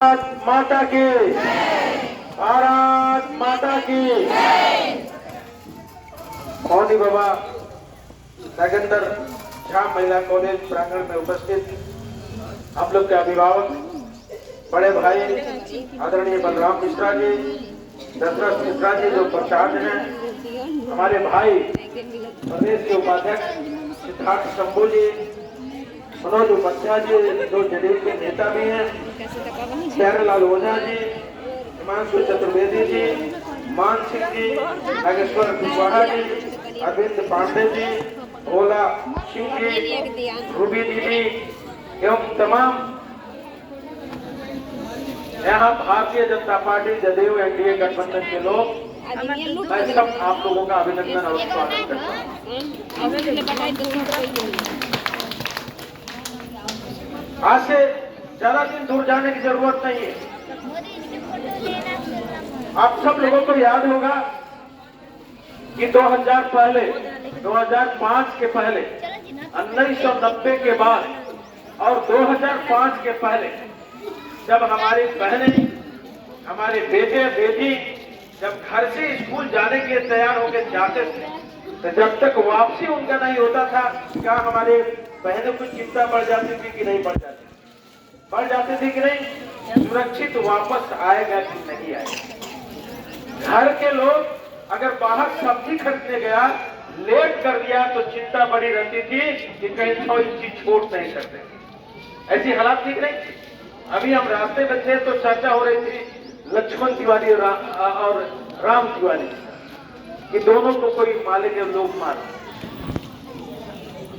भारत माता की, भारत माता की। मौनी बाबा नागेंद्र झा महिला कॉलेज प्रांगण में उपस्थित हम लोग के अभिभावक बड़े भाई आदरणीय बलराम मिश्रा जी, दशरथ मिश्रा जी जो प्राचार्य हैं, हमारे भाई प्रदेश के उपाध्यक्ष सिद्धार्थ शंभू जी, मनोज उपाध्याय जी जो जदयू के नेता भी हैं, प्यारेलाल ओझा जी, हिमांशु चतुर्वेदी जी, मान सिंह जी, नागेश्वर कुशवाहा जी, अरविंद पांडे जी, भोला सिंह जी, रूबी दीदी एवं तमाम यहाँ भारतीय जनता पार्टी जदयू एनडीए गठबंधन के लोग, मैं सब आप लोगों का अभिनंदन और स्वागत करता हूँ। आज से ज्यादा दिन दूर जाने की जरूरत नहीं है। आप सब लोगों को याद होगा कि 2005 के पहले, 1990 के बाद और 2005 के पहले जब हमारी बहनें, हमारे बेटे बेटी जब घर से स्कूल जाने के लिए तैयार होकर जाते थे, तो जब तक वापसी उनका नहीं होता था, क्या हमारे बहनों को चिंता बढ़ जाती थी कि नहीं बढ़ जाती? बढ़ जाती थी कि नहीं? सुरक्षित वापस आएगा कि नहीं आएगा? घर के लोग अगर बाहर सब्जी खरीदने गया, लेट कर दिया तो चिंता बड़ी रहती थी कि कहीं कोई चीज छोड़ नहीं सकते। ऐसी हालात ठीक नहीं। अभी हम रास्ते में थे तो चर्चा हो रही थी लक्ष्मण तिवारी और राम तिवारी कि दोनों को कोई माले के लोग मार।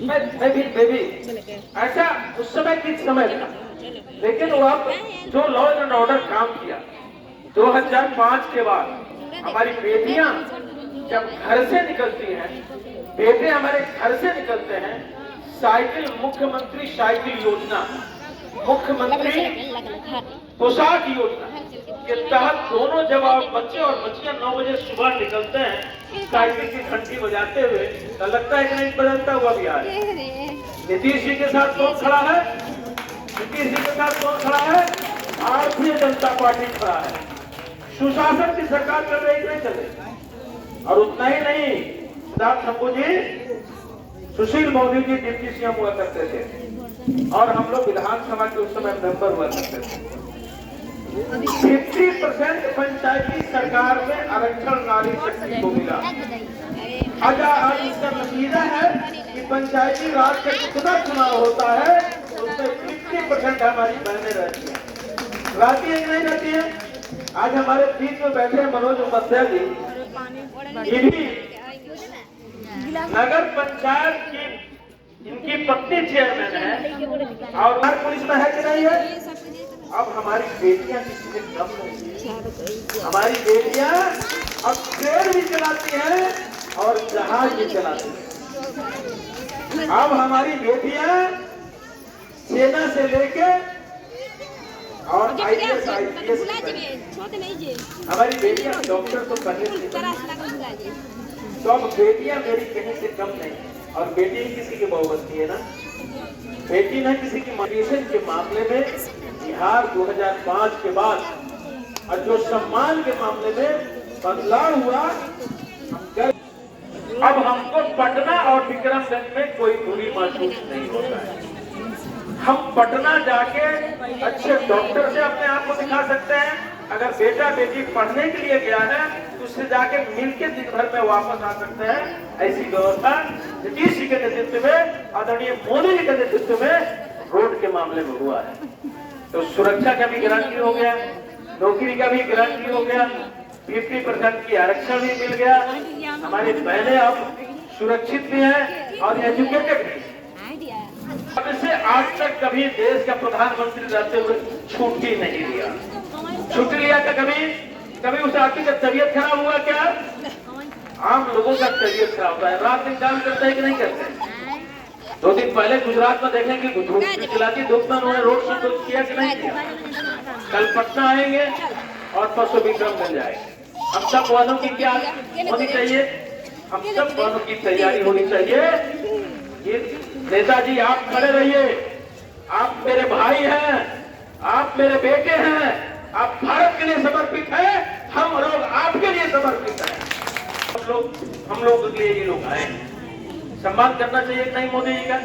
मैं भी ऐसा उस समय किस समय था, लेकिन वो अब जो लॉ एंड ऑर्डर काम किया 2005 के बाद, हमारी बेटियां जब घर से निकलती हैं, बेटे हमारे घर से निकलते हैं, साइकिल, मुख्यमंत्री साइकिल योजना, मुख्यमंत्री पोशाक योजना के तहत दोनों जब आप बच्चे और बच्चियां 9 बजे सुबह निकलते हैं साइकिल की घंटी बजाते हुए, तो लगता है कि नहीं बदलता हुआ बिहार। नीतीश जी के साथ कौन खड़ा है? नीतीश जी के साथ कौन खड़ा है? भारतीय जनता पार्टी खड़ा है। सुशासन की सरकार चल रही नहीं चल रही। और उतना ही नहीं, सिद्धार्थ शंभू जी, सुशील मोदी जी डिप्टी सीएम हुआ करते थे और हम लोग विधानसभा के उस समय मेंबर हुआ करते थे। 50% पंचायती सरकार में आरक्षण नारी शक्ति को मिला। आज इसका नतीजा है कि पंचायती राज का कितना चुनाव होता है, उसमें 50% हमारी बहनें रहती है। रहती है कि नहीं रहती है? आज हमारे बीच में बैठे मनोज उपाध्याय जी, ये भी नगर पंचायत की इनकी पत्नी चेयरमैन है और हर पुलिस में है कि नहीं है? अब हमारी बेटियां किसी से कम नहीं है। हमारी बेटियां अब ट्रेन भी चलाती हैं और जहाज भी चलाती हैं। अब हमारी बेटियां सेना से लेके और IAS IPS, हमारी बेटियां डॉक्टर तो करने से, तो अब बेटियां मेरी कहीं से कम नहीं। और बेटी किसी की बहू बनती है ना, बेटी ना किसी की। माइग्रेशन के मामले में बिहार 2005 के बाद और जो सम्मान के मामले में बदलाव हुआ, अब हमको पटना और विक्रमगंज में कोई दूरी महसूस नहीं होता है। हम पटना जाके अच्छे डॉक्टर से अपने आप को दिखा सकते हैं। अगर बेटा बेटी पढ़ने के लिए गया है तो उससे जाके मिलके दिन भर में वापस आ सकते हैं। ऐसी व्यवस्था नीतीश जी के नेतृत्व में, आदरणीय मोदी जी के नेतृत्व में रोड के मामले में हुआ है। तो सुरक्षा का भी गारंटी हो गया, नौकरी का भी गारंटी हो गया, 50% की आरक्षण भी मिल गया। हमारी बहनें अब सुरक्षित भी हैं और एजुकेटेड भी। अब से आज तक कभी देश का प्रधानमंत्री रहते हुए छुट्टी नहीं लिया। छुट्टी लिया था कभी उस आदमी का तबीयत खराब हुआ क्या? आम लोगों का तबीयत खराब होता है, रात दिन काम करते हैं कि नहीं करते? 2 दिन पहले गुजरात में देखेंगे धूप चिल्लाती धूप में उन्होंने रोड शो किया कि नहीं किया? कल पटना आएंगे और परसों विक्रमगंज आएंगे। हम सब वालों की क्या होनी चाहिए? हम सब वालों की तैयारी होनी चाहिए। नेताजी आप खड़े रहिए, आप मेरे भाई हैं, आप मेरे बेटे हैं, आप भारत के लिए समर्पित हैं, हम लोग आपके लिए समर्पित हैं। हम लोग के लिए ये लोग आए। सम्मान करना चाहिए कि नहीं मोदी जी का?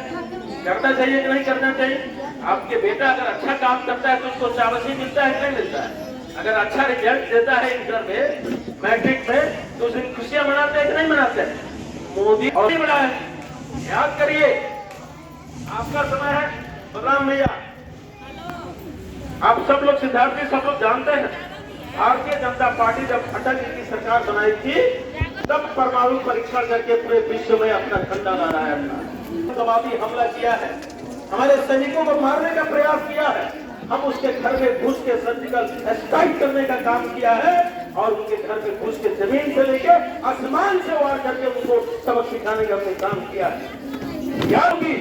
करना चाहिए कि नहीं करना चाहिए? आपके बेटा अगर अच्छा काम करता है तो उसको शाबाशी मिलता है कि नहीं मिलता है? अगर अच्छा रिजल्ट देता है इंटर में, मैट्रिक में, तो उस दिन खुशियां मनाते हैं कि नहीं मनाते हैं? मोदी और नहीं बना है। याद करिए, आपका समय है। बलराम भैया, आप सब लोग सिद्धार्थी सब लोग जानते हैं, भारतीय जनता पार्टी जब अटल जी की सरकार बनाई थी तब परमाणु परीक्षण करके पूरे विश्व में अपना झंडा लहराया था। दबावी हमला किया है, हमारे सैनिकों को मारने का प्रयास किया है, हम उसके घर में घुस के सर्जिकल स्ट्राइक करने का काम किया है और उनके घर में घुस के जमीन से लेकर आसमान से वार करके उनको सबक सिखाने का काम किया है। याद होगी